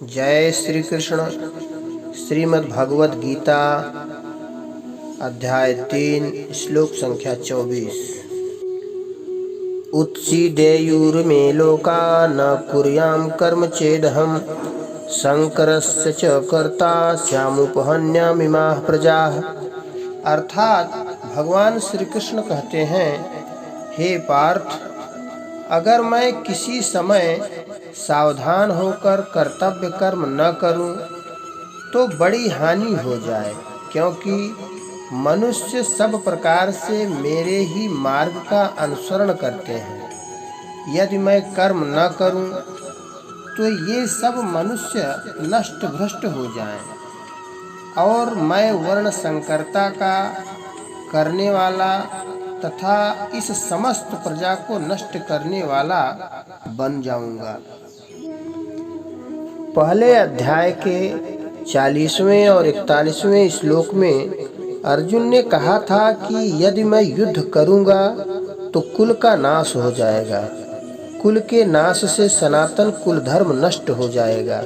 जय श्री कृष्ण। श्रीमद् भगवद गीता अध्याय 3 श्लोक संख्या 24। उत्सीदेयुर्मे लोका न कुर्यां कर्म चेदहम् शंकरस्य च कर्ता स्यामुपहन्यामिमाः प्रजाः। अर्थात भगवान श्री कृष्ण कहते हैं, हे पार्थ, अगर मैं किसी समय सावधान होकर कर्तव्य कर्म न करूं तो बड़ी हानि हो जाए, क्योंकि मनुष्य सब प्रकार से मेरे ही मार्ग का अनुसरण करते हैं। यदि मैं कर्म न करूं तो ये सब मनुष्य नष्ट भ्रष्ट हो जाएं और मैं वर्ण संकरता का करने वाला तथा इस समस्त प्रजा को नष्ट करने वाला बन जाऊंगा। पहले अध्याय के 40वें और 41वें श्लोक में अर्जुन ने कहा था कि यदि मैं युद्ध करूंगा तो कुल का नाश हो जाएगा। कुल के नाश से सनातन कुल धर्म नष्ट हो जाएगा।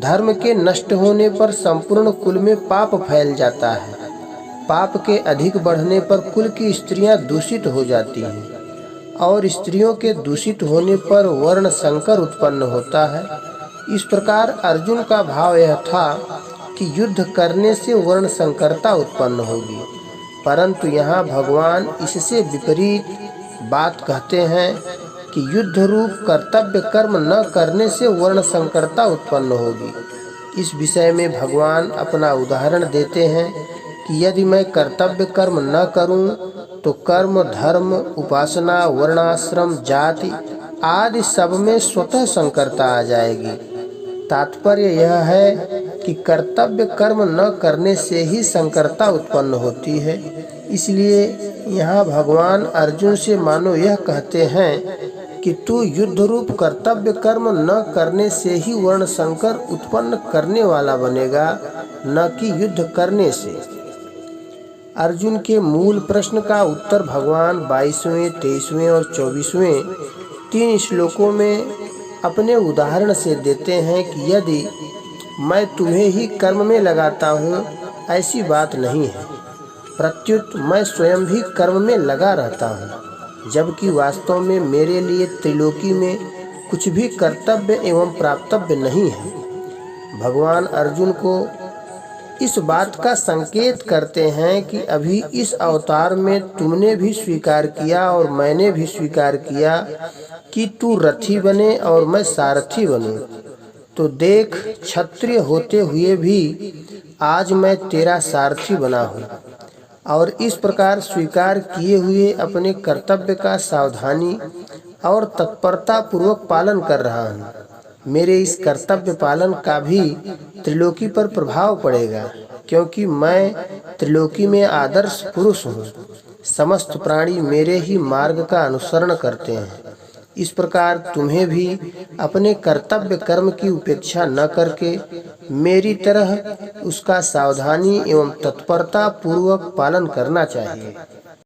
धर्म के नष्ट होने पर संपूर्ण कुल में पाप फैल जाता है। पाप के अधिक बढ़ने पर कुल की स्त्रियां दूषित हो जाती हैं और स्त्रियों के दूषित होने पर वर्ण संकर उत्पन्न होता है। इस प्रकार अर्जुन का भाव यह था कि युद्ध करने से वर्ण संकरता उत्पन्न होगी, परंतु यहाँ भगवान इससे विपरीत बात कहते हैं कि युद्ध रूप कर्तव्य कर्म न करने से वर्ण संकरता उत्पन्न होगी। इस विषय में भगवान अपना उदाहरण देते हैं कि यदि मैं कर्तव्य कर्म न करूं तो कर्म, धर्म, उपासना, वर्णाश्रम, जाति आदि सब में स्वतः संकरता आ जाएगी। तात्पर्य यह है कि कर्तव्य कर्म न करने से ही संकरता उत्पन्न होती है। इसलिए यहाँ भगवान अर्जुन से मानो यह कहते हैं कि तू युद्ध रूप कर्तव्य कर्म न करने से ही वर्ण संकर उत्पन्न करने वाला बनेगा, न कि युद्ध करने से। अर्जुन के मूल प्रश्न का उत्तर भगवान 22वें, 23वें और 24वें 3 श्लोकों में अपने उदाहरण से देते हैं कि यदि मैं तुम्हें ही कर्म में लगाता हूँ, ऐसी बात नहीं है। प्रत्युत मैं स्वयं भी कर्म में लगा रहता हूँ, जबकि वास्तव में मेरे लिए त्रिलोकी में कुछ भी कर्तव्य एवं प्राप्तव्य नहीं है। भगवान अर्जुन को इस बात का संकेत करते हैं कि अभी इस अवतार में तुमने भी स्वीकार किया और मैंने भी स्वीकार किया कि तू रथी बने और मैं सारथी बनूं। तो देख, क्षत्रिय होते हुए भी आज मैं तेरा सारथी बना हूँ और इस प्रकार स्वीकार किए हुए अपने कर्तव्य का सावधानी और तत्परता पूर्वक पालन कर रहा हूँ। मेरे इस कर्तव्य पालन का भी त्रिलोकी पर प्रभाव पड़ेगा, क्योंकि मैं त्रिलोकी में आदर्श पुरुष हूँ। समस्त प्राणी मेरे ही मार्ग का अनुसरण करते हैं। इस प्रकार तुम्हें भी अपने कर्तव्य कर्म की उपेक्षा न करके मेरी तरह उसका सावधानी एवं तत्परता पूर्वक पालन करना चाहिए।